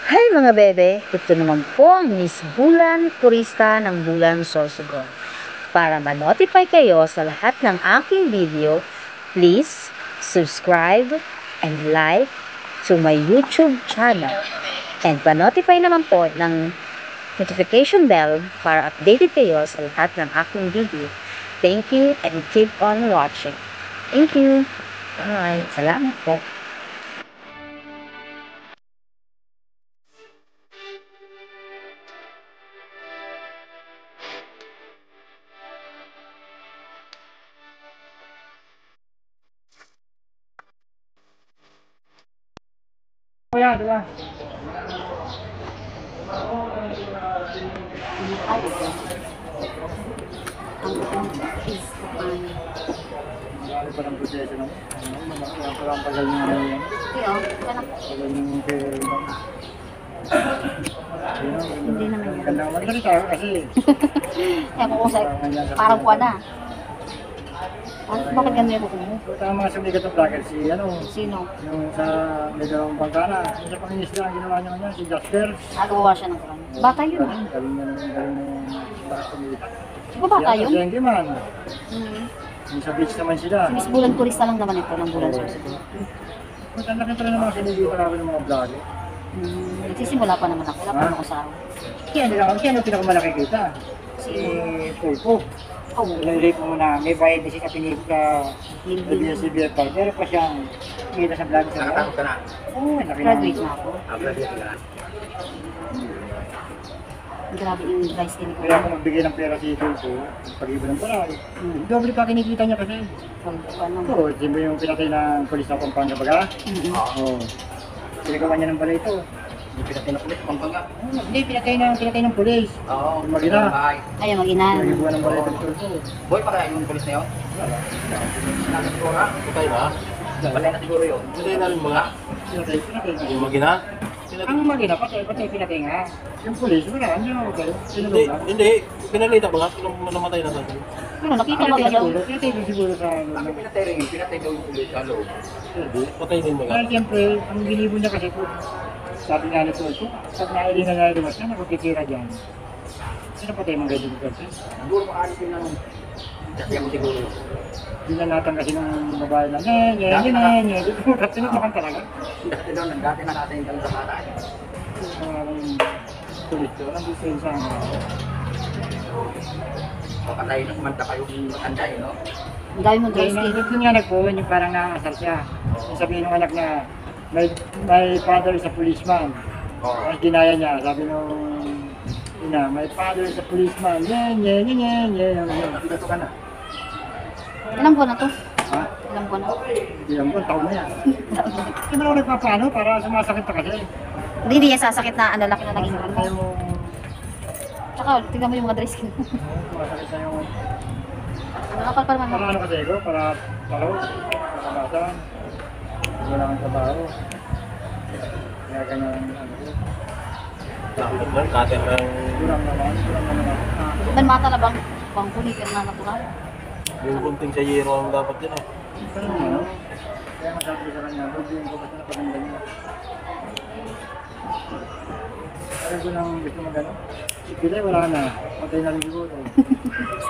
Hi mga bebe! Ito naman po ang Miss Bulan Purista ng Bulan Sorsogon. Para ma-notify kayo sa lahat ng aking video, please subscribe and like to my YouTube channel. And pa-notify naman po ng notification bell para updated kayo sa lahat ng aking video. Thank you and keep on watching. Thank you! Alright, salamat po. Kuya, diba? Marami pa ng proseso ng parang tagal nyo na yan. Tagal nyo Hindi naman yan. Ganda naman ganito kasi. Ewan ko sa parang kuha na. Bakit ganun yung kuha mo? Tama mga sumigat ng vlogger si Sino? yung sa Megalong Bangkana. Yung sa pangingisda ang ginawa niya ngayon, si Jasper. Nagawa siya ng kuha. Bata yun eh. Galing na bakit sumigat. Di ba bata yun? Kasi man. Hmm. Yung sa beach naman sila. Si Miss Bulan Purista lang naman ito ng Bulan Sorsogon. Maganda ka rin ng mga sinigita namin ng mga vlogger. Nagsisimula pa naman ako. Wala pa naman ako sa ako. Kaya ano pinakamalaki kita? Si Pulpo. Oh, Ilay mo na may bayad na siya sa pinip ka sa BFI. Pero pa siyang kita sa vlog sa Nakatapos ka na? Oo, laki na. graduate na ako. Graduate ka na? Grabe yung advice din ko. Kaya ako magbigay ng pera si Pulpo, pag-iba ng paray. Doble pa kinikita niya kasi. Ano? Oo, siyempre yung pinatay ng polis na Pampanga baga. Oo. Pinagawa niya ng balay ito. Hindi pinatay na ulit, Pampanga. Hindi, pinatay ng polis. Oo. Yung mag-ina. Bahay. Ayaw mag-inan. Nagawa ng balay ito ni Pulpo. Boy pa kaya yung polis na yun? Nasa siguro ha? Patay ba? Patay na siguro yun. Patay na rin mga? Pinatay. Yung magina? Ang mag-ina, patay pinatay nga. Yung polis, wala, hindi mo magaling. Hindi. Pinalita ba nga? Namatay na sa Ano, nakita mo ba daw? Pinatay siguro sa ano. pinatay rin yun. Pinatay daw yung polis sa loob. Patay din mga. Kaya siyempre, ang ginibo niya kasi po, sabi nga nito, pag nailingan na lumas na, nakukitira dyan. Sino patay mong ganyan kasi? Siguro maalis yun ng kasi ako siguro. Dinalatan kasi ng babae na, tinutmakan talaga. Dati daw, dati na natin yung sa bata. Ang tulit ko, ang disensya nga. Papatay na kumanta kayong matanda yun, no? Ang dami mong Kaya dress cake. yung nga nagpuwan, yung parang nakakasal siya. Yung sabihin ng anak niya, may father is a policeman. Oo. Tapos ginaya niya, sabi nung ina, my father is a policeman. Nye. Pinato ka na. Ilang buwan na to? Ha? Ilang buwan na? Hindi lang po, taon na yan. Hindi mo nagpapaano para sumasakit ka kasi. Hindi yan sasakit na ano, laki na naging Ano ano. yung Tsaka, tingnan mo yung mga dress cake. sumasakit na yung Ano, kapal pa naman. para ano kasi ko, para palo, para kabasan. Wala kang trabaho. Kaya ganyan ano ko. Katin ng Kurang naman. Man mata na bang kulitin na natural? yung kunting sa yero ang dapat yun eh. Pero ano, kaya masabi sa kanya, bubuhin ko kasi napaganda niya. Kaya ko nang gusto magano. Si Pilay wala na, patay na rin siguro.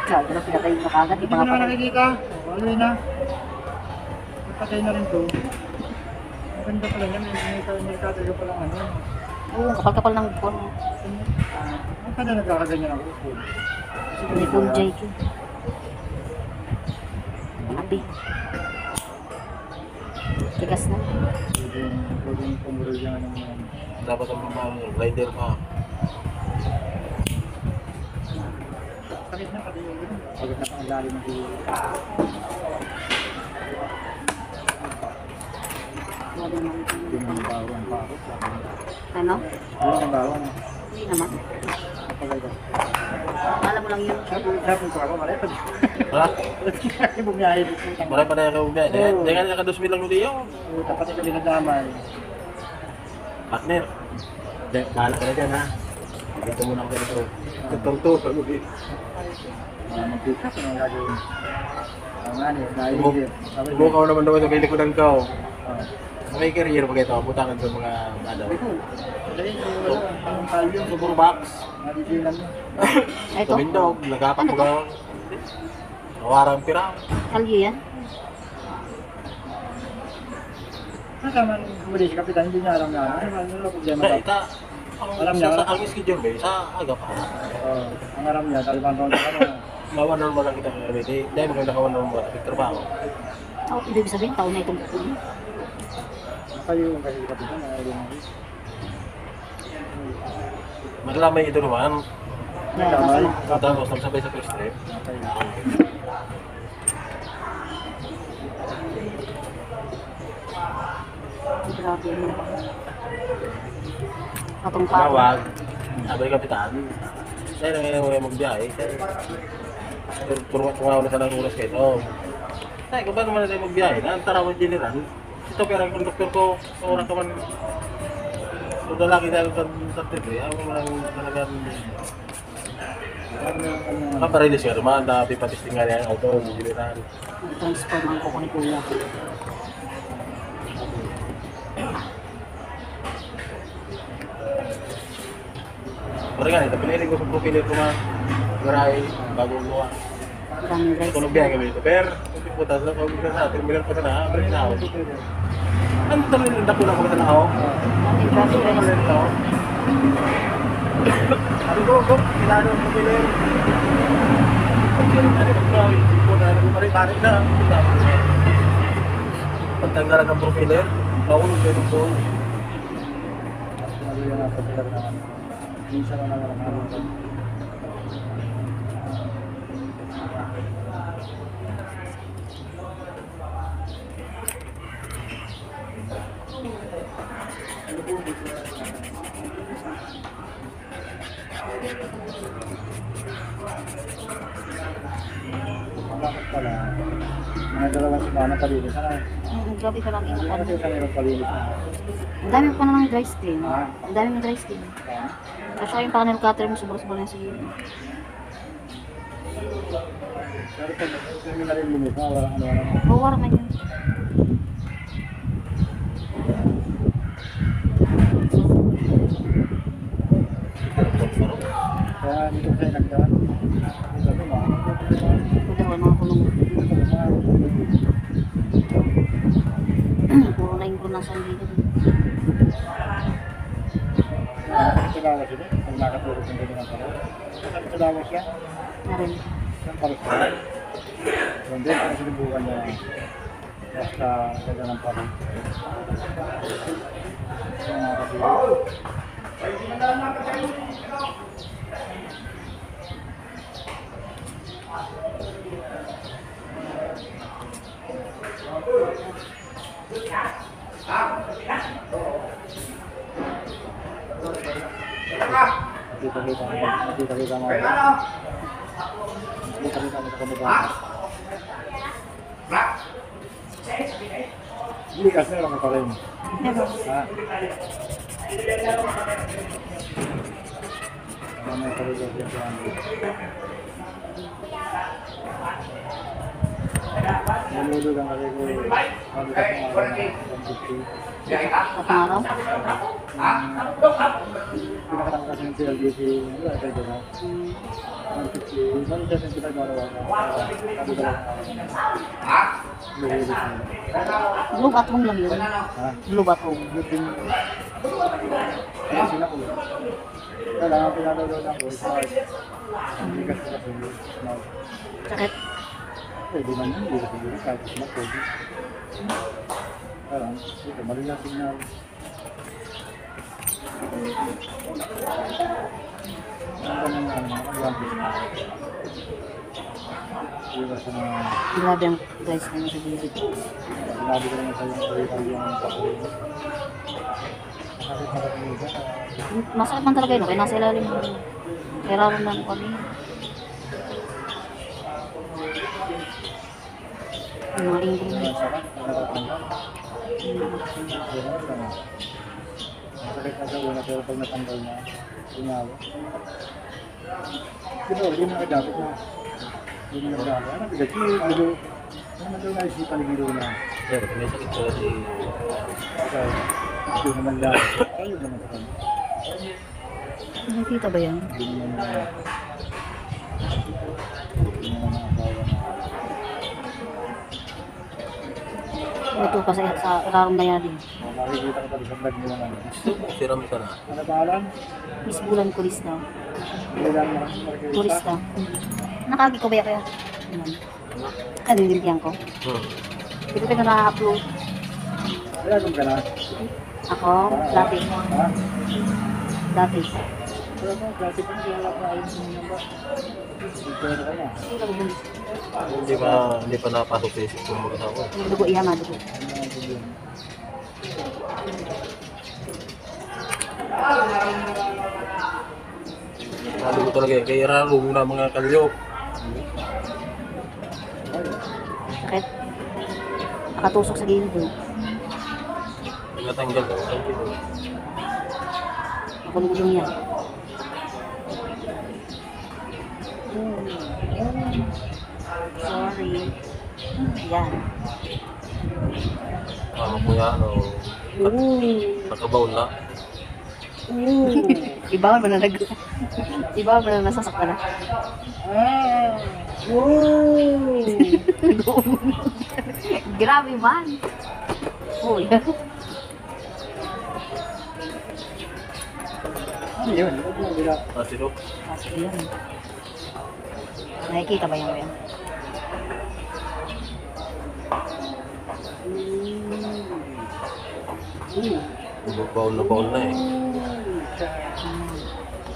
Grabe na pinatay mo kagad. Hindi mo naman nakikita, wala na. Patay na rin to. Ang ganda pala niya, may katayo pa lang ano. Oo, kapal-kapal ng phone. Ang kada nagkakaganyan ako. May phone JQ. Abi. Tigas na. Pwedeng pumurol yan ng mga. Dapat ang rider pa. Sakit na pati yung gano'n. Sakit na pang lalim ng hilo. Grabe naman. Hindi naman bawang pa ako. Ano? Wala kang bawang. Hindi naman. Kapagay ka. Alam mo lang yun. Sabi ko ako, malay pa. Ha? Bumiyahe dito. Maray pa na yung kaubya. Hindi ka naka 2,000 lang nuli yung Tapat yung kami nadamay. partner. Bahala ka na dyan ha. Dito muna ako dito. Tutong-to. Magpika ko nang gagawin. Ang ano, nailigid. Tumukaw naman daw sa kilikudan ka. Ah. May career ba ito? Butangan sa mga ano? Dahil wala, ang kalyo. Sa puro box. Nadisilan mo. Ito, Tumindog, nagkapak Ano mo to? lang. Nawarang pira. kalyo yan. Kasama nung kumuli si Kapitan, hindi niya alam na ano problema Sa ka. ita, Alam niya. ang schedule ba? Sa aga pa. Ang aram niya, talibang taon na ano. Mawa normal lang kita ng everyday. Dahil maganda ka normal sa trabaho. Oh, ibig sabihin, taon na itong puno. Kayo kasi si Kapitan, ayaw mo. Maglamay ito naman. Yan, masama. Tapos nagsabay sa first trip. Grabe yun. Patong pa. Tawag. Sabi ng kapitan. Sa'yo na ngayon mo magbiyahe. Puro ako na sa ng oras kayo. Oh. Sa'yo, kung paano man natin magbiyahe? Tarawan general. Ito pero ang doktor ko, sa oras ka man. Kung lalaki dahil sa TV, ako man talagang nakaparilis ka naman. Napipatisting nga niya ang auto, general. Transfer ng kuko ni Kuya. Pero nga, ito pinili ko sa profiler ko mga garay, bagong luwa. Daming rice. Kung biyahe kami dito, pero kung putas na, kung sa terminal pa na, balik na ako. Ano talaga yung dako na ko sa nakaw? Daming grabe rice. Sabi ko, kailangan ng profiler. Pagkari na. Pagtanggalan ng profiler, maulog kayo ng phone. Sinabi yan ang Kapitan na minsan na naman ang ano. Bakit pala? Mga dalawang semana palinis na. Grabe ka lang Ano ingat. kasi sa mayroong palinis na? Ang dami pa namang dry skin. Ah. Ang dami ng dry skin. At saka yung panel cutter mo, sobrang na siguro. Pero pag hindi na rin limit, wala ano naman. Bawar man yun. Kaya dito kayo nagdaan. Sabi mo, Pwede ko mga kulong. Puro na yung punasan dito. Tilawas yun eh. Pag nakatulog ng ganyan ang pala. Saan tilawas yan? Narin. Saan paros pa? Yung din, kung sinubukan niya basta ganyan ang pala. Yung mga katulog. Nakita-kita mo. Nakita-kita mo. Nakita-kita mo sa kamabata. Hindi kasi meron ka rin. Ha? May kalugod yan sa amin. Nalulog ang kalugod. Mabigat ng araw na 150. Kapang araw? Pinakatang kasi yung CLBC, wala tayo dyan ha. 150, 170 pinagmarawa na. Sabi ka lang luhulit na. Blue at home lang yun. Ha? Blue at home. Good din. Kaya sila ko. Kailangan pinalulog ako. Ang bigas ko kasi yung small. Sakit. Pwede man yun, hindi kasi yun. Kahit small, pwede. Parang, ito, mali na signal. Ang ganun nga, ang business. Iwas sa mga, Grabe ang guys na sa gilid. sinabi ko naman sa'yo, salita yung pakuwi. Nakakit nakakit ka. Masakit man talaga yun. Kaya nasa ilalim mo. Kaya raron lang kami. Yung mga ingin. Ang sarap, nakakatanggal. Masakit na sa una, pero pag natanggal na, inawa. Pero hindi na kadapit na. Hindi na kadapit. Ano, bigat yun. Ano daw naisipan ni Giro na? Pero may sakit pala si... Okay. Hindi naman lang. Ayun naman sa kanya. Nakikita ba yan? Hindi naman lang. Hindi naman nakakawa na. Ito kasi sa Rarambaya din. Nakikita ko pala sa vlog nila naman. Siram ka na. Ano pangalan? Miss Bulan Kurista. Bulan Marquista. Kurista. Nakagi ko ba yan kaya? Ano yung limpiyan ko? Hindi ko na-upload. Kaya kung ka na. Ako, dati. Ha? Dati. Pero kung dati pa siya lang na ayun yung number. Pwede ka na. Hindi pa napasok sa isip ko mga kasama. Dugo iya, madugo. Sabi ko talaga eh, kaya rarong na mga kalyo. Sakit. Nakatusok sa gilid doon. Natanggal ko. Nakulugulong yan. Sorry. Yan. Ano ko yan o... Nakabaon na. Iba mo na Iba mo na nasasaktan na. Grabe man. Uy. Ano yun? Huwag mo bila. Masiro. Kasi yun. Nakikita ba yan? Baon na eh.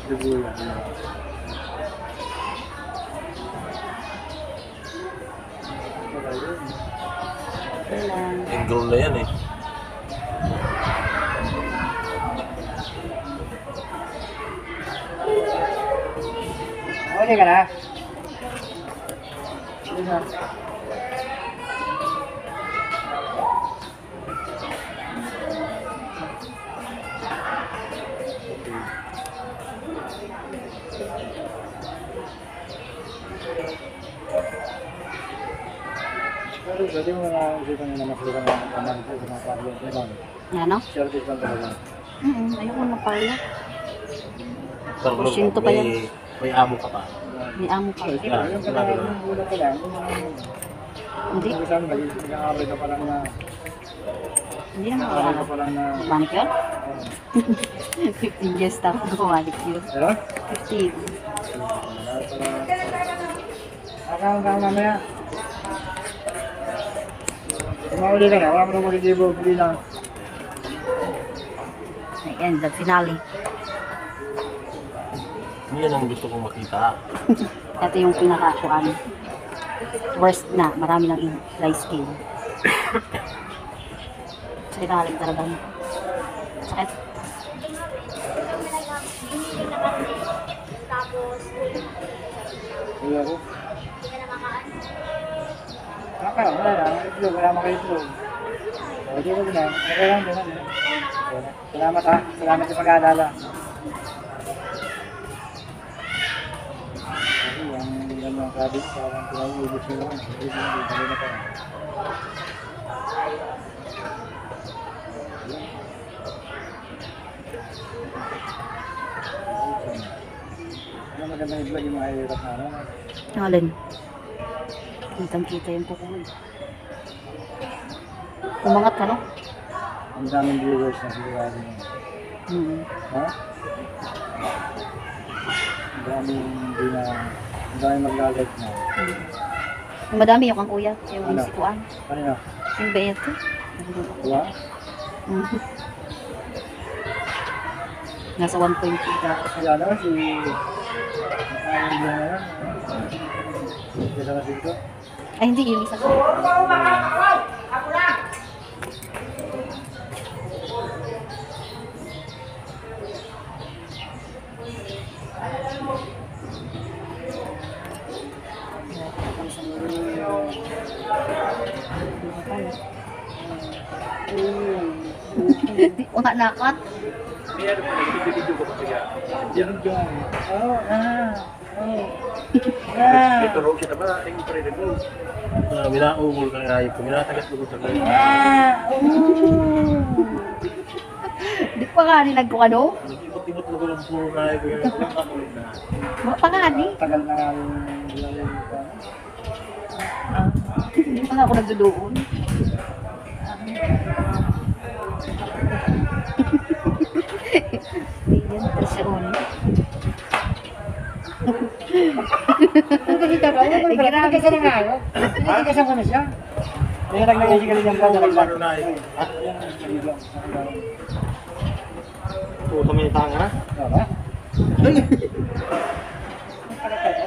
Lubulan. Kailan? Egg roll na yan eh. Okay ka na? Sige na. Pero pwede mo na isipan nyo na masukan ng kaman ko sa mga pagyan. Ano? Service lang talaga. Ayoko na pala. Pero Porsyento pa yan. may amo ka pa. May amo pa. Yung kailangan yung bulan ka lang. Hindi. Yung isang nag-aaral ka pa lang na... Hindi naman Nag-aaral ka wala. pa lang na... Manicure? 15 years tapos ko manicure. Ano? 15. Akang ka mamaya. Kumahuli ka na, wala mo na magkikibo, huli lang. Ayan, the finale. Yan ang gusto kong makita. Ito yung pinaka-kuan. Worst na, marami ng dry skin. Sakit na talaga. Sakit. Wala ko. Wala lang, itlog, wala maka-itlog. Hindi ko na, okay lang din. Salamat ha, salamat sa pag-aalala. Kasi ang mga sabi ko, parang pinag-uubos nyo lang. Hindi na pa. Ano maganda yung vlog yung mga hirap na ano? Yung alin? Kitang-kita yung kukuha. Umangat ka, no? Ang daming viewers na sigurado mo. Ha? Ang daming maglalike na. Yung madami yung kang kuya. Yung Ano? si Kuan. Ano na? Yung Beto. Diba? Nasa 1.2 dapat. Si ano? Si... Nakayang din na yan. Isa na dito. Ay, hindi. Yung isa ko. Hindi ko nga nakat. Video. Oo, Ito ro kita ba ang pwede mo. Minaungol ka ay ko minatagas mo sa kanya. Di pa nga ni nagko ano? Nagibot-ibot mo ng puro na ay ko yung kakulit na. Di pa nga ni. Tagal na nga Hindi pa nga ako nagdudoon. Hindi yan, presyon. Nagkasama na ako. Nagkasama na siya. Kaya naglagay siya ganyan pa. Ano na ay. Puto may tanga na. Diba?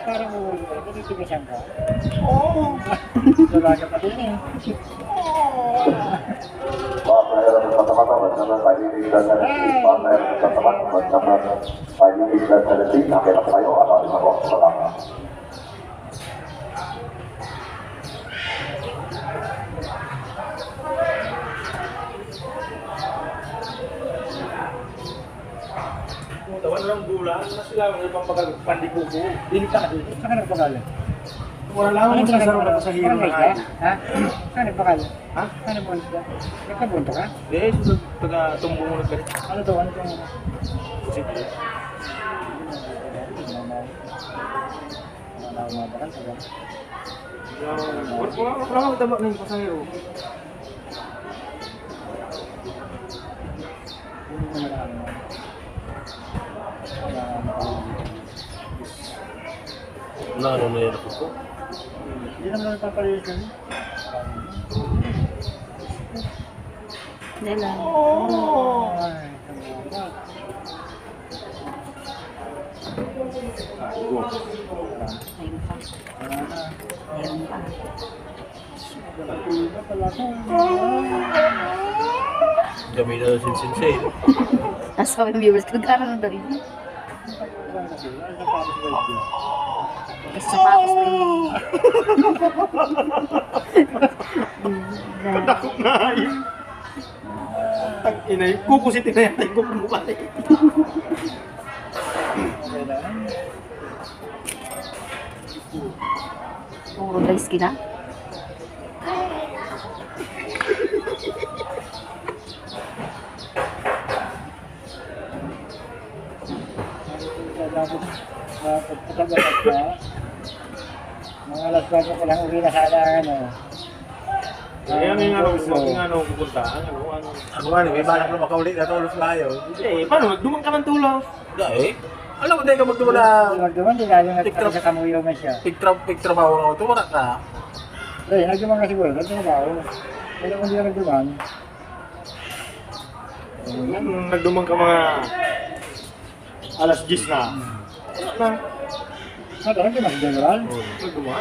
Parang tinitigasan ka. Oo. Dalaga pa din eh. Tawan lang bulan, na sila ang ibang pandikuko. Delikado. Saan ka nagpagalan? Wala lang ang sinasaro na sa hero na ay. Ha? Saan nagpagalan? Ha? Saan nagpunta ka? Nagpabunto ka? Yes, taga tumbong mo nagkalit. Ano to? Ano to? Sige. Wala kang tama ng pasahero. Ano na yan ako? Hindi naman nagpapalilis yun. Hindi lang. Ay, Ayun pa. Ayun pa. Kami na sin-sin-sin. Nasa kami viewers, nagkaroon na rin. Kasi sapatos na yun. Takot na yun. Ang inay, kukusitin na yata yung kukumukali. Puro guys kina. Mga alas 4 ko lang uwi na sana ano. Kaya may nga gusto nga ano pupuntahan, ano. Ano nga, may balak na makaulit na tulos tayo. Eh, paano? Magdumang ka ng tulos. Eh, alam mo, tayo ka magdumang na Nagduman, di lalo na sa kamuyo man siya. pigtrabaho na ito, wala ka. Eh, nagduman ka siguro, nagduman ako. Kaya kung di ka nagduman, Nagdumang ka mga alas 10 na. Wala na. nagduman si General. Nagdumang.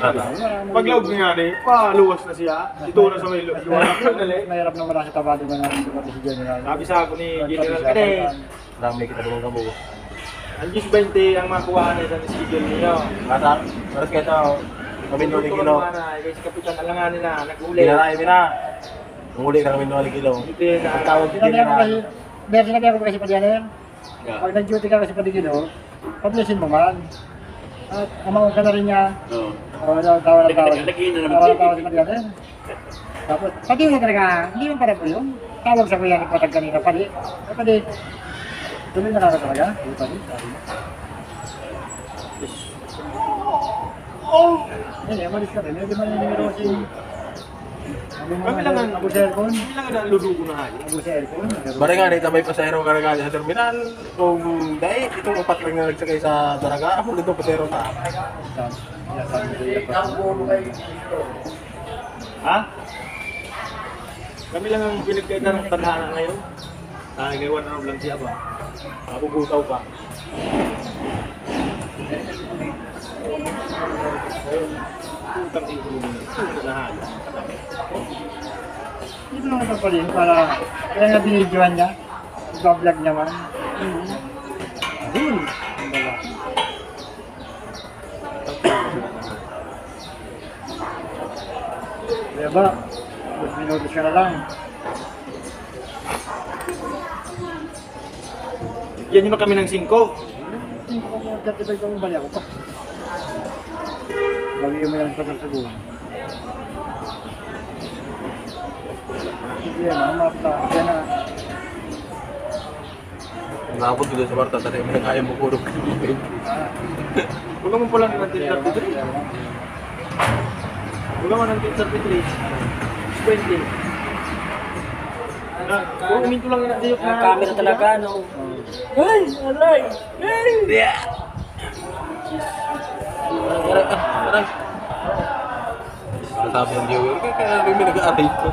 Paglaog nga ni, paluwas na siya. Ito na sa may luwas. Mahirap naman na sa tabado na natin si General. Sabi sa ako ni General Kade, dami kita dumang kamo. Ang 10-20 ang makuha na sa schedule ninyo. Bata, maras kayo ito. Kami nuli kilo. Kasi si Kapitan alanganin na, nag-uli. Pinarain mo na. Nanguli ka kami nuli kilo. Hindi na. Ang tawag si General. Sinabi ako kasi pa diyan. Pag nag-duty ka kasi pa di kilo, pablisin mo man. At amawag ka na rin niya. Oo. Tawa na tawag. Tawa na tawag si Padianer. Tapos, pati mo talaga, hindi mo para po yun. Tawag sa kuya ni Patag kanina, padi. Padi, tuloy na ka talaga. Padi, sabi mo. Hindi, malis ka rin. Hindi man yung numero si... Kami lang ang... Abu Sercon. Kami lang ang ludugo na hali. Abu Sercon. Bari nga, dito may pasahero ka na sa terminal. Kung dahil, itong upat lang na nagsakay sa daraga, ako dito pasahero na. Ha? Kami lang ang pinagkaitan ng tadhana ngayon. Ngayon na lang siya ba? Mabubutaw pa. Utang ito na hali. Dito naman ito pa rin para kaya nga binidyoan niya. Iba-vlog naman. Ayun. Ang dala. Kaya ba? 2 minutos ka na lang. Yan naman kami ng 5. Hindi ko kung magkatibay ko mong bali ako pa. Bawiin mo yan sa sasagun. Sige na, mata. Yan na. Nabot ko doon sa Marta, tali mo na kaya mo puro kaibigan. Huwag mo pala ng tintar P3. Huwag mo ng tintar P3. 20. Kung uminto lang yun at Ang camera talaga, no? Ay! Aray! Ay! Aray! Nasabi ng viewer, kaya rin may nag-aaray ko.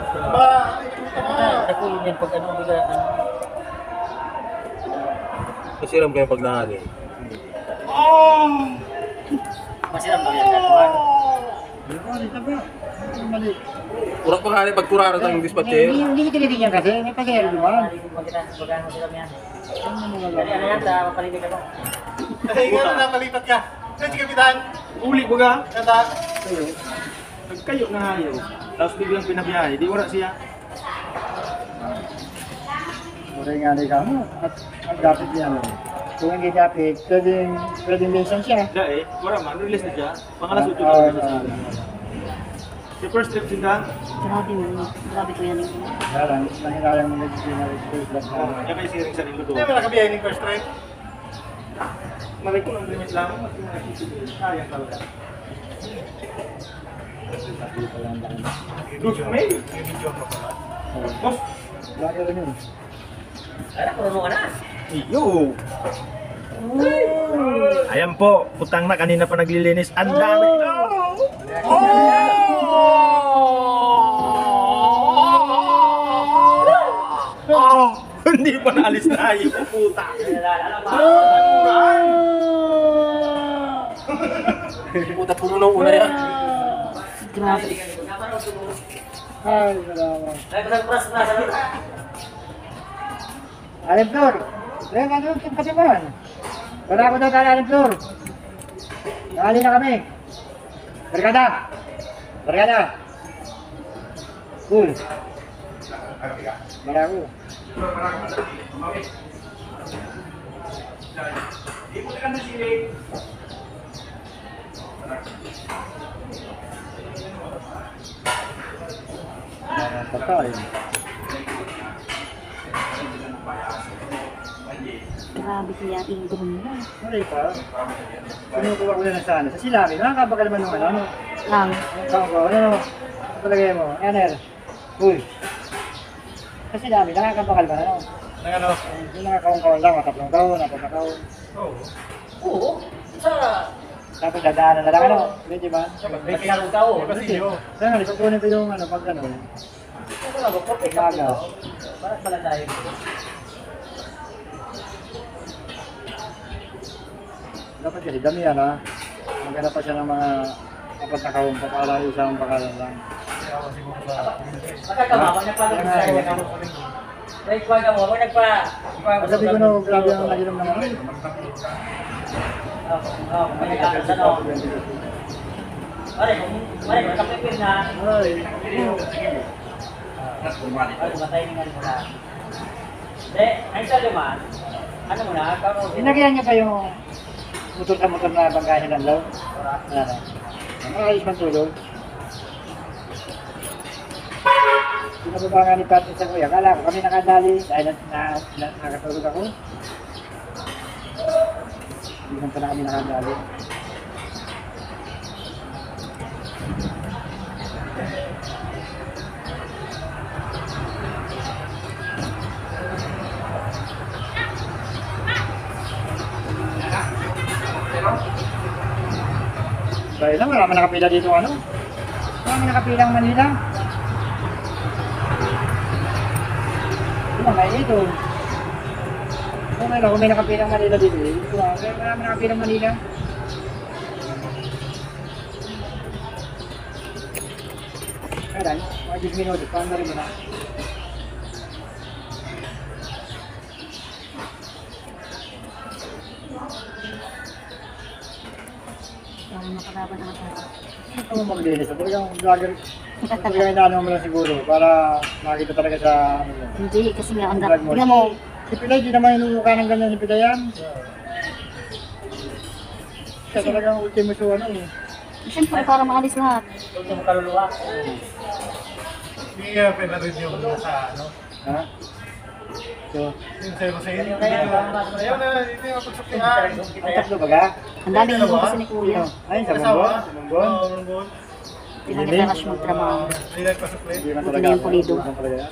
Nakulong yan pag ano, biglaan. Masiram kayo pag nahali. Masiram daw yan, katuan. Hindi ko, hindi ka ba? Mali. Kurang pa nga pag kurara ng dispatcher. Hindi tinitingnan kasi, may pag-ero naman. Bagaan mo sila yan. Dali, ano yan, papalitin ka to. Ay, nga na napalipat ka. Kasi kapitan, uli ko ka. Kata, nagkayo na hayo. Tapos biglang pinabiyahe, di wala siya. Muray nga ka mo. At dapat niya mo. Kung hindi dapat, pwedeng minsan siya. Dahil, wala man, release na siya. Pangalas uto na siya. Yung first trip sinda, Grabe mo. Grabe ko yan. Kaya lang, nangyalayang mga disciplinary lang na. yan kayo siring sa nilo doon. Hindi, wala kabiyahe ng first trip. Malay ko ng limit lang, mas yung nakikita. Kaya talaga. Good, may. Boss, Lagi rin yun. Ara, puruno ka na. iyo! Ayan po, putang na kanina pa naglilinis. Ang dami! Oh! Hindi pa naalis na yung puta. Puta, puno ng una yan. Grabe. Ay, salamat. Nagpras na sa loob. Alim Flor! Kaya nga doon, kasi man. Wala ako daw tayo, Alim Flor. Nakali na kami. Barkada! Barkada! Cool. Barako. Patay. Grabe kaya ingron mo. Sorry pa. Pinukuha ko na ng sana. Sa silami, nakakabakal naman nung ano. Lang. Ano palagay mo? Ener. Uy. Sa silami, nakakabakal ba ano? Nang ano? Yung nakakawang-kawang lang, 3 taon, 4 na taon. Oo. Sa... Tapos dadaanan na lang ano. Hindi ba? May kinalong tao. Kaya nga, isukunin ko yung ano, pag ano. Ito na ba? Perfect ka dito. Bakit pala tayo? Dapat kasi dami yan ha. Maghanap pa siya ng mga 4 na kawang para isang bakalan lang. Magkakama, nagpalo ko sa iyo. Wait, wag mo. Wag nagpa... Sabi ko na, grabe ang naginom naman. May nagkakaroon sa no. Pare, magkapipil na. Ay. Ay, matay nga mo na. Hindi, ang sa duman, ano mo na, karoon. Inagyan niya pa yung motor sa motor na bangkahin ng law. Ano? Ayos man tulog. Pinababa nga ni Patrick sa kuya. Kala ko kami nakadali. Dahil nakatulog ako. Hindi man pala kami nakadali. Dahil lang, wala man nakapila dito ano? Wala man nakapilang Manila. Wala may dito. Kung may nakapilang Manila dito eh. Wala man nakapilang Manila. Kaya mga 10 minutos, paano na rin mo na? Ang makalaban ang asawa. Ito mo maglinis. Talagang vlogger. Talagang inaano mo lang siguro para makita talaga sa ano yun. Hindi, kasi nga, ang Vlog mo. tingnan mo, Si Pilay, di naman inuluka ng ganyan si Pilay yan. siya talagang ultimo so ano eh. Siyempre, para maalis lahat. Ultimo kaluluwa. Hindi pwede rin yung sa ano. Ha? So, Yung sa'yo. Ayaw na, hindi yung pagsuklihan. ang tatlo baga? Ang daming ibon kasi ni Kuya. Ay, sa Mongbon? Sa Mongbon? Oo, Mongbon. Hindi lang kita rush magtrabaho. Hindi nagpasukli. Hindi man Buti talaga. na yung pulido. Hindi man talaga yan.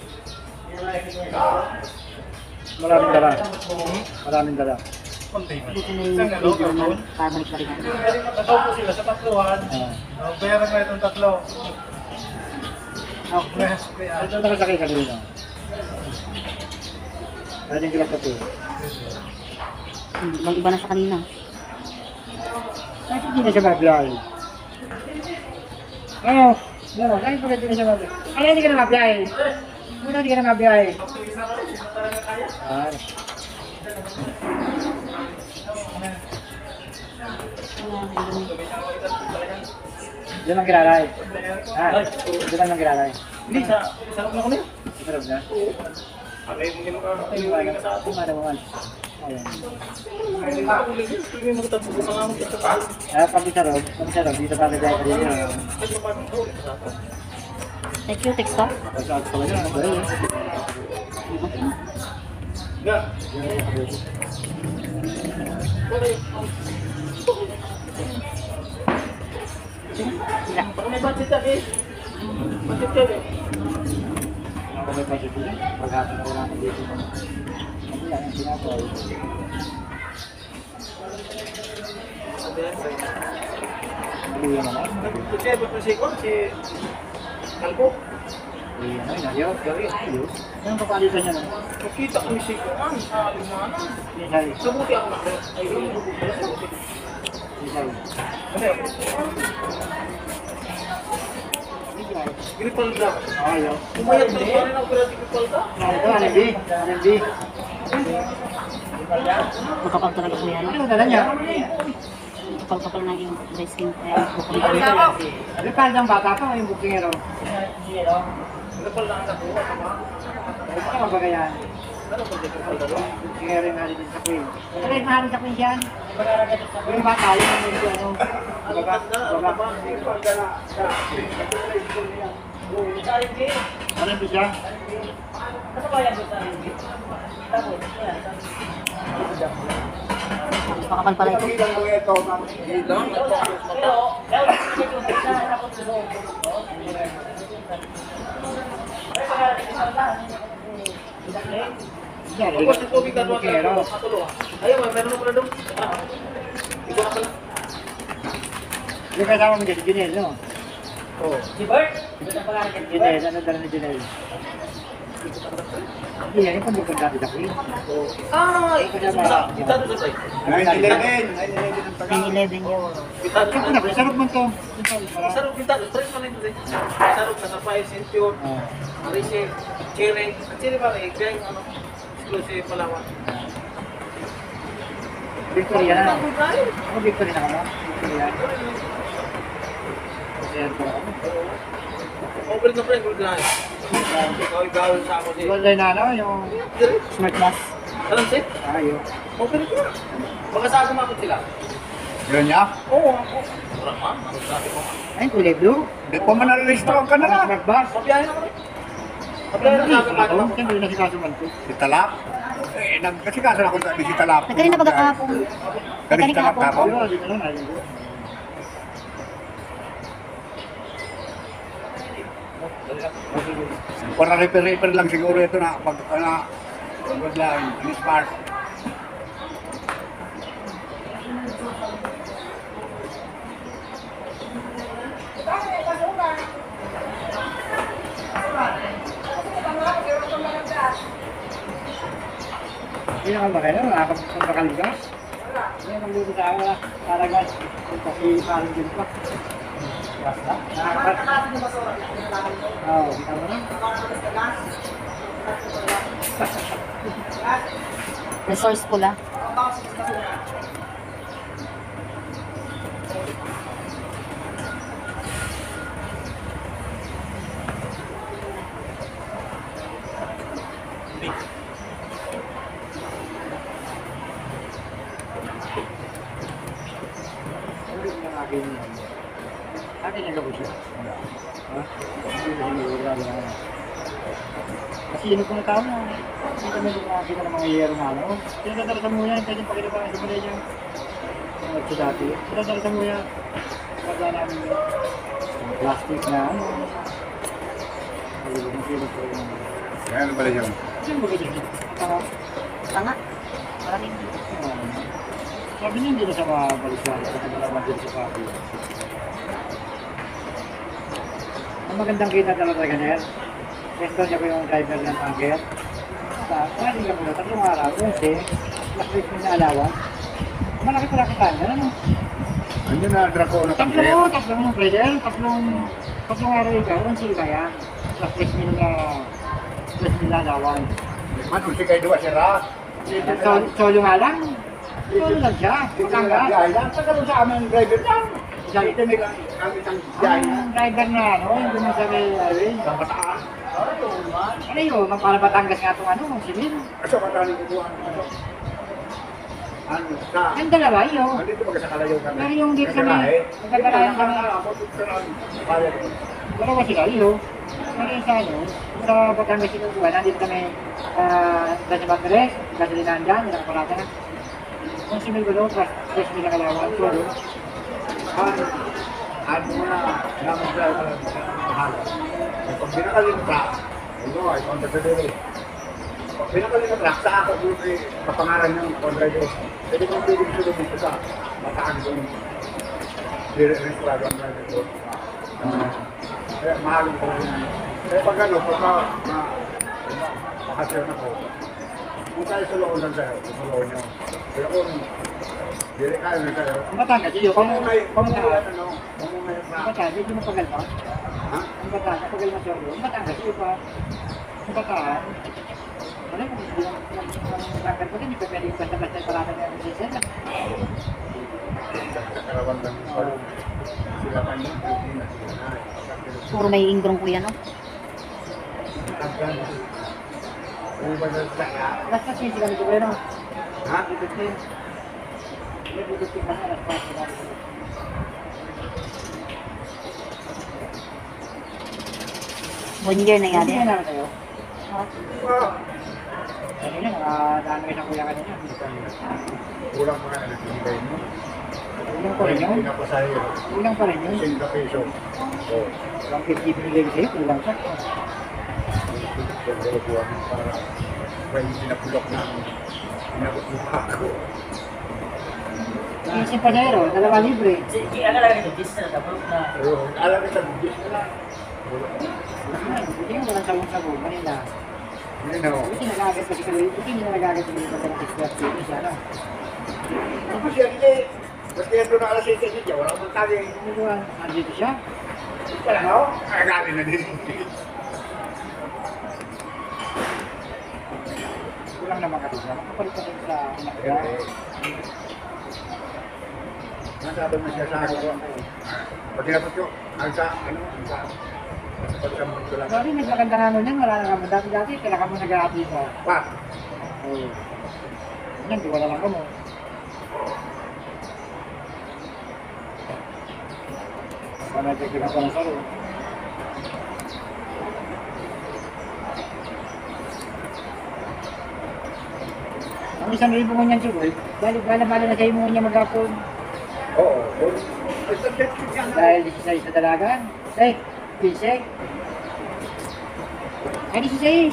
Maraming dala. Maraming dala. Konti man. Buti na yung pulido naman. Para balik-balikan. Nakaupo sila sa tatluhan. Bayaran ko itong tatlo. Ito nakasakay ka dito. Ano yung kilap ito? Mag-iba na siya kanina. Bakit hindi na siya mabiyahe? Ano? No, bakit bakit hindi na siya mabiyahe? Ano hindi ka na mabiyahe? Muna hindi ka na mabiyahe. Ah. Diyan ang kilalay. Ah, diyan ang kilalay. Hindi, sarap na kami. Sarap na. Alay mo gano'n ka. Ay, yung mga sa atin, madawangan. Ayan. Hindi mo tatlo sa mga mga. Ah, pag-sarap, dito pa kagaya ka dito. Thank you, text up. Pag-sarap pala niya, ano yun? Nga. Baka may budget ka eh. Budget ka eh. Ako may budget dito. Pag-hapon ako natin dito. Ano yan, ang sinapol. Luya naman. Kaya ba si Kon? Si Kalbo? Luya naman, ayos, gawin, ayos. Anong papalitan niya naman? Nakita kami si Kon. Sa limanan. Isay, Sabuti ako na. Ay, isay. Gripal daw. Ayos. Umayat na rin ako pero gripal daw. Ito, RMB. RMB. Makapal talaga Kuya. Ano ang dala niya? Kapal-kapal na yung dry skin. Ano pa ang bata pa yung bukingero? Gripal lang ako. Ano ka ba kaya? Bukingero yung halin sa Queen. Ano yung halin sa Queen yan? Yung bata, yung medyo ano. Baga. RMB siya? Makapal pala ito. Yan, Tapos yung tubig na doon. bukingero. Ayaw, meron na pala doon. Ikaw na pala. Yung kasama mo dyan, Junel, no? Oo. Si Bert? Ito ang pangalan niya, si Junel, Bert. ano dala ni Junel? Hindi, yan yung pamukong dati sa Queen. Ah, kita doon sa side. 9-11 yun. Kita doon sa side. Sarap man to. Sarap kita doon. Straight pa rin doon. Sarap sa sapay, sentyon, marise, cherry. Ang cherry pa rin, kaya yung ano, exclusive palawan. Victoria na. Ako Victoria na ka ba? Victoria. Kasi yan po ako. Open na friend, good lang. Ikaw igawin sa ako din. Online na ano, yung Smart glass. Alam sir? ayun. Open na sila. Baka sa akin makot sila. Yun niya? Oo, ako. Wala ma, ano sabi ko. Ay, kulay blue. Hindi pa man na-restore ka na na. Smart bus. Pabiyahin ako rin. Pabiyahin na sabi ko. Ako, siyempre na si Kasuman ko. Si Talap? Kasi kaso na kung si Talap. Nagkanina baga kahapon. Galing si Talap tapos. Ayun, dito lang, ayun. Para repair lang siguro ito na pag good lang, smart. Hindi naman ba kayo? Nakakaligas? Hindi naman dito sa akin. Talagas. Kasi parang din pa. Basta. Oo, kita mo na. Resource pula. akin yun. Akin yung gabos siya. Ha? Kasi yun kung tao na, hindi kami nakakita ng mga yero na ano. Pinadalasan mo yan, pwede pakilabang sa muli niya. Sa dati, pinadalasan mo yan. Pagka namin yun. Plastic na ano. Ano pala yun? Saan ba kasi? Tanga. Maraming. Sabi niya hindi na siya mabalisan. Kasi naman din sa papi. Ang magandang kita talaga ganyan. Resto niya ko yung driver ng tanker. Pwede ka muna, 3 araw. Kasi, last week mo na alawan. Malaki pala kita. Ano? Ano na drako na tanggit? Tatlong trader. Tatlong araw ikaw. Ang sila yan. Last week mo na alawan. Ano si kayo dua sira? Solo nga lang. Solo lang siya. Pagkangga. Pagkalo sa aming driver lang. Ito may kami isang biyahe na. Ang driver na ano, hindi mo sa may Irene. Sa Bataan. Ano yun, para Batangas nga itong ano, ang simil. Aso ka tali ko buwan. Ano sa... Ang dalawa yun. Andito ba sa Kalayaw kami? Pero yung dito kami, nagkakalayan kami. Dalawa sila yun. Pero yung sa ano, sa Batangas sinubuhan, nandito kami sa Bangres, gasolinahan dyan, yung nakaparata na. Kung simil ko doon, fresh nila kalawan, solo. Ano na, naman driver ng mahal. Pag binakaling truck, ano ay kontra sa dili. Pag binakaling na truck, sa ako doon ay kapangaran ng kontra dili. Pwede kong pwede sulong dito sa Bataan doon. Registrado ang driver doon. Kaya mahal ko rin. Kaya pag ano, pagka makasir na ko, kung tayo sulong lang sa'yo, sulong nyo. Kaya kung dili kayo na sa'yo, Batangas yun, kung may Batangas. ano, kung may truck. Batangas, hindi mo pagal pa. Ha? Ang Batangas, pagal na solo. Ang Batangas, yun pa. Ang Batangas, wala kung hindi lang tracker ko din, hindi pa pwede yung basta-basta yung parada niya ng season. Karawan lang sila kanya. Puro may ingrong kuya, no? Basta siya sila nito, pero Ha? dito siya. Dito siya kasi alas 4 na. One year na Hindi yan. na naman tayo. Ano yun, nakadaan kayo ng kuya kanina. Kulang pa kaya nagbibigay mo. Kulang pa rin yun. Pinapasayo. Kulang pa rin yun. 50 peso. Oo. Kulang 50 binigay sa'yo, kulang siya. Pero buwan para yung pinapulok na pinabot mo pa ako. Isip pa sa'yo, 2 libre. Sige, ang lang ito, register na, proof na. Pero alam ko sa bugis na lang. Hindi mo walang sabong-sabong, kanina. Hindi na ako. Buti nagagat kasi kami, buti hindi nagagat kami dito sa Texas City siya, no? Tapos yan, hindi. Basta yan doon na alas 6 niya, wala akong tali. Ano ba, nandito siya? Wala na ako. Kagaling na din. Kulang naman kasi siya. Makapalit pa din sa anak niya. Nasabi mo siya sa akin ko. Pag tinapos ko, ang sa, ano, ang sa, pagsamon ko lang. Sorry, mas maganda nga nun yan, wala na kami. Dati-dati, kailan ka mo nag-aati sa... Pa, Oo. Yan, di wala lang ka mo. Panagay ka pa ng saro. Ang 1,000 mo niyan siguro, bala-bala na sa'yo mo niya mag-apon. oo. Basta dito yan. Dahil 16 sa dalagan. Eh, 15. Ay, 16.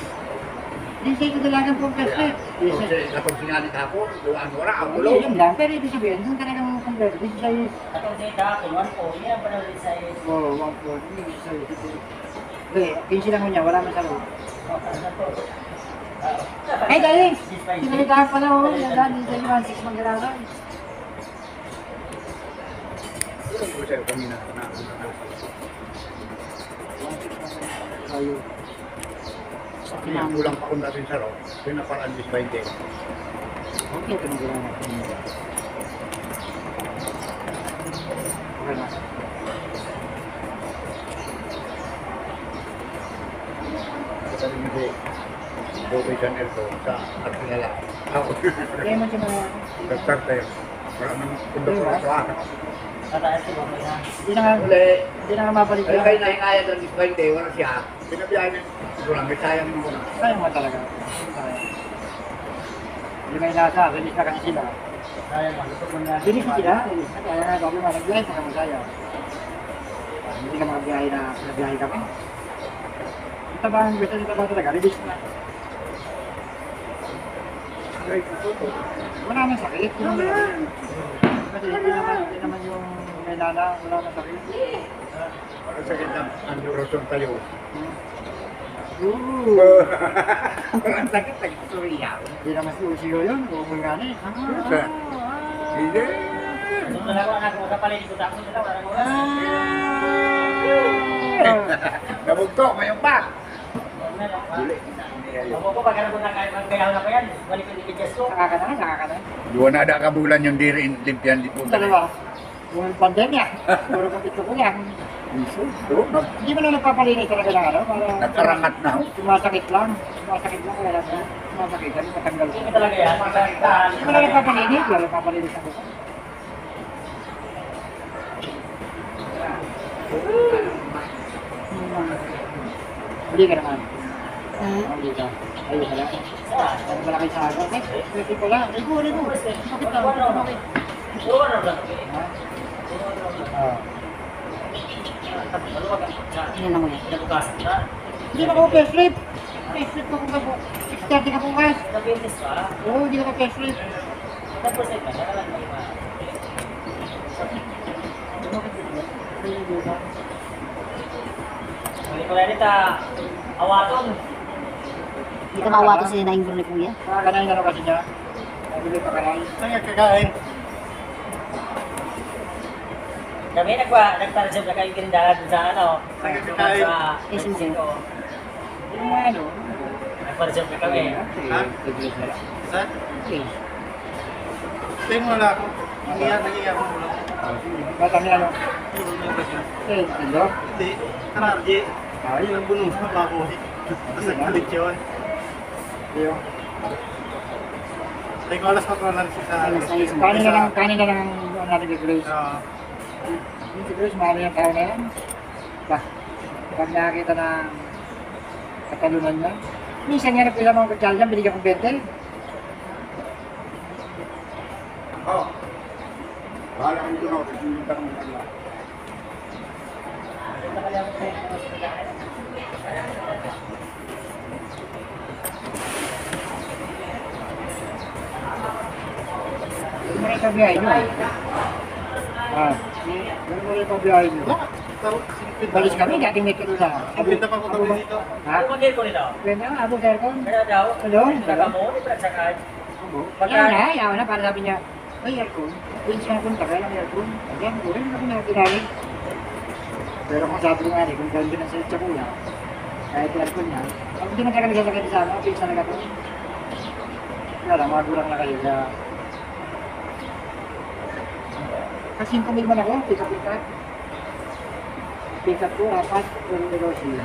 16 sa dalagan po kasi. Kasi kapag sinalit ako, duwaan wala, ang Hindi, ulo. yun lang. Pero ibig sabihin, doon ka na ng compare. 16. Atong data, kung 1 po, yan pa na sa is. Oo, 1 Hindi, 16. Hindi, 15 lang mo niya. Wala man sa loob. Ay, galing! Sinalitaan pala ako. Yan, hindi sa 1.6 manggalaran. Ito ko sa'yo kanina. Ayun. Kulang pa kung natin sa rock. Pinaparaan is 20. Okay, ito nang ginawa natin. Okay na. Sa hindi, Bobby Chanel ko sa Arsenal. Ako. Kaya mo siya mga... Nag-start tayo. Wala nang kundok ko sa akin. Tataas si Boboy na. Hindi na nga mabalik Kaya yan. kayo naikaya doon, is 20, wala siya. Pinabiyahin niya. Kulang, may sayang mo na. Sayang mo talaga. Sayang. Hindi may nasa, release na kasi sila. Sayang ba? Gusto mo na. Release na sila, release na. Kaya nga, sabi mo, nag-biyahe pa kami sa'yo. Hindi ka makabiyahe na nagbiyahe kami. Ito ba ang gusto nito ba talaga? Release na. Wala nang sakit. Kasi hindi naman yung may nana, wala nang sakit. Para sa ganda, andurosyon tayo. Ang sakit, nag-suriyaw. Hindi naman si Ushio yun, umulgani. Hindi. Doon na ako anak mo. Kapalay ko tapos nila. Wala ko na. Nabugto, mayong pa. Dili. Ako ko pag ano na magkayaw na pa yan. Balik ko ni Jesko. Nakaka na. Duwa na ada kabulan yung diri limpian di po. Dalawa. Yung pandemya, puro kapito ko lang. Hindi mo na nagpapalinis talaga ng ano, para Nagkarangat na. sumasakit lang. Sumasakit lang, kaya lang sumasakit lang, patanggal ko. Hindi ka talaga yan. Hindi mo na nagpapalinis, wala nagpapalinis ako. Hindi ka naman. Hindi ka. Ayun ka lang. Ano malaki sa akin? Pwede ko lang. Ligo. Sakit lang. Okay. Ha? Ah. Yan lang mo yan. Hindi na ako pay-slip. Pay-slip ko kung ako. 6:30 ka bukas. Oo, hindi na ako pay-slip. Awaton. Hindi ka mawato sila na inggol ni Kuya. Nakakanayin na kasi niya. Nabili pa kanay. Kakain. Kami nagpa-reserve na kayo kirindahan sa ano. Sa SM0. Yung mga ano. Nagpa-reserve na kami. Tingin mo na ako. Nangiyak mo lang. Bata niya ano. Hello? Hindi. Kararji. Yun ang bunong sa baboy. Tapos nagpalit yun. Iyo. Tingin ko alas 4 na siya sa... Kanin na lang ang natin kay Grace. Yung si Grace, mahal yung tao na yan. Pag nakakita ng katalunan niya. Minsan nga nagpila mga kutsal dyan, binigyan kong 20. Oh. Bahala kang tunaw, kasi hindi ka naman kanya. Ano mo rin pabiyahin nyo? Ano mo rin pabiyahin nyo? Balis kami, dating may kilo na. Pinta pa ko kami dito. Ha? Pagkil ko nito. Pwede nga, abog aircon. Kaya daw. Hello? Saka mo, ipragsakay. Yaw na, para sabi niya, ay aircon. Pwede siya napunta, kaya lang aircon. Ayan, rin ako na kinali. Pero kung sabi ko nga kung gawin din ang sa kuya, kahit aircon niya, pag hindi man talaga nagsasakit sa ano, fix na nagkatong. Kaya lang, mga gulang na kayo. Kaya... Kasi 5,000 man ako, pick up. Pick up ko, apat, pero negosyo.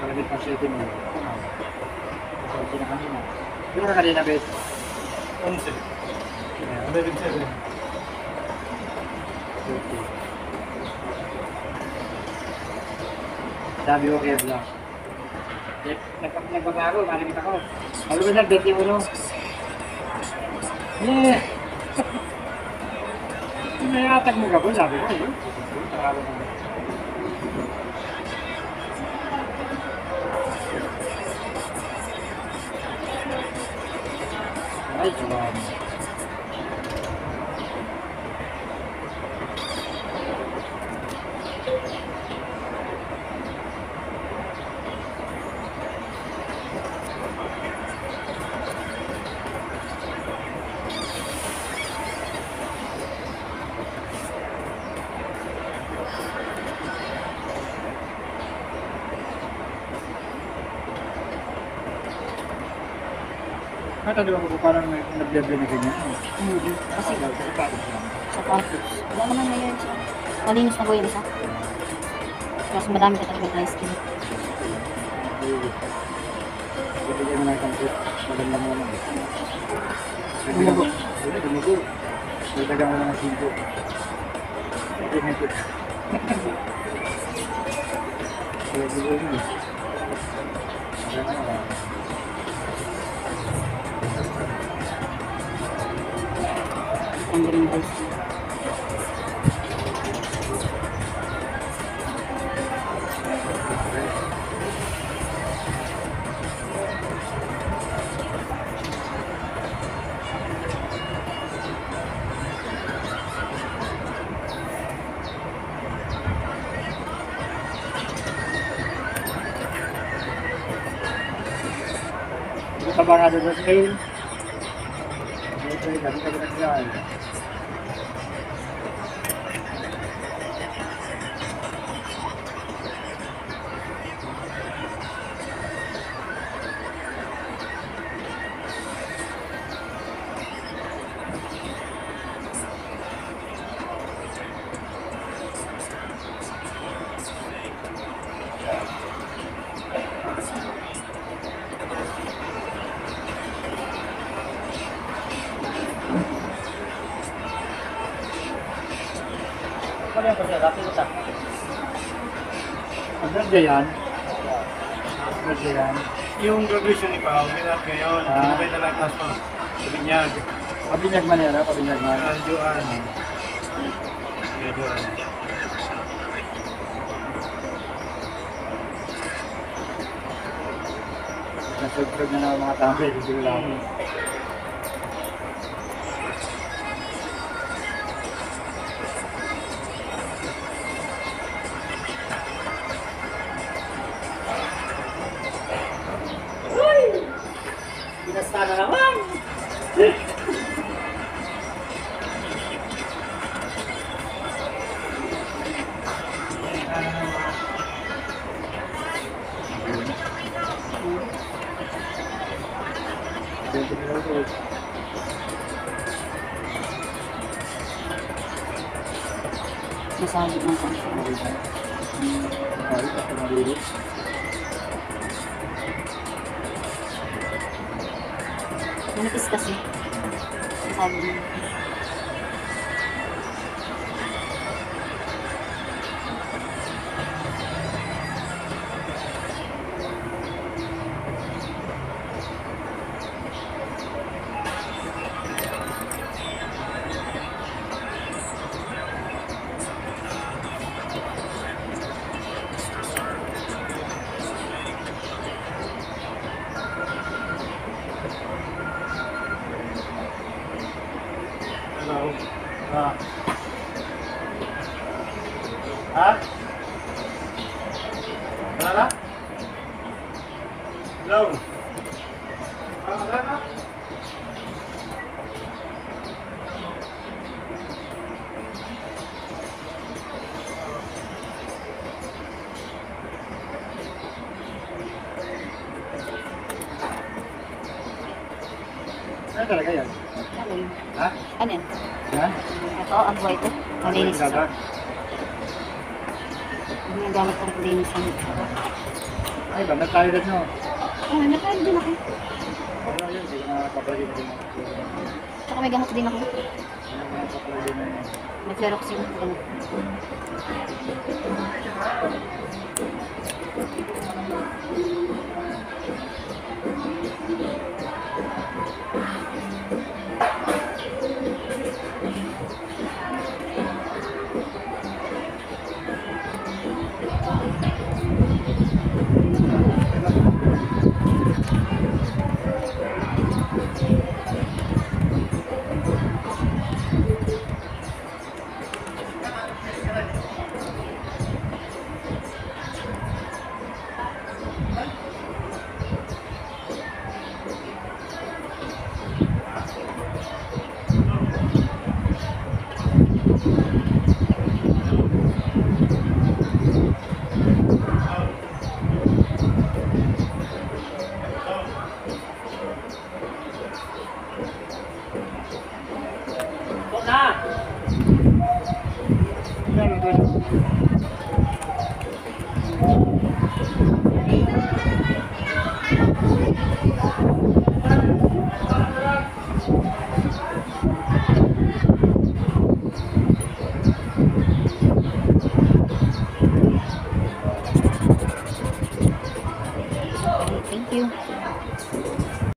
Kalabit pa siya ito mo. Kasi na kanina. Pero ka kanina, Bet. 11. 11-7. Sabi ko kaya Blanc. Nagbabago, malamit ako. Malamit na, 21. Yeah! Inayatag mo ka po, sabi ko. Ay, salamat. Nataliwa ko kung parang nag-level na ganyan. Hindi. Kasi sa campus. Wala naman na yun siya. Malinis na ko yung isa. Mas madami ka talaga dry skin. Bibigyan mo ng complete. Maganda mo naman. Dumugo. Dumugo. Dagdagan mo ng 5. Implemented. Dumugo yun. Ang galing guys. Ito ba nga doon sa scale? Ito yung gabi ka pinagdaan. Ano yung pagkakita? Pinta. Ang ganda yan. Ang ganda yan. Yung graduation ni Pao, ginap ngayon. Ah. Sabay na lang class pa. Sabinyag. Pabinyag man yan, pabinyag man. Radyoan. Radyoan. Nasugtog na ng mga tambay, hindi ko lang. Binasta na naman! Masabi ng konti. Manipis kasi. Masabi ng Hello. Ha? Wala na? Hello. Wala na? Ano talaga yan? ano yun? Ha? Ano yan? Yan? Ito, ang buhay ito. Malinis ito. Ganda. Yung gamit kong linis ang Ay, ba? Tayo rin no? oh, nakain din ako. Ano yun? Hindi ko na papalagay din. Tsaka may gamot din ako. Ano na papalagay na yun? May Xerox yung gamot. Ito na! Ano doon? Thank you.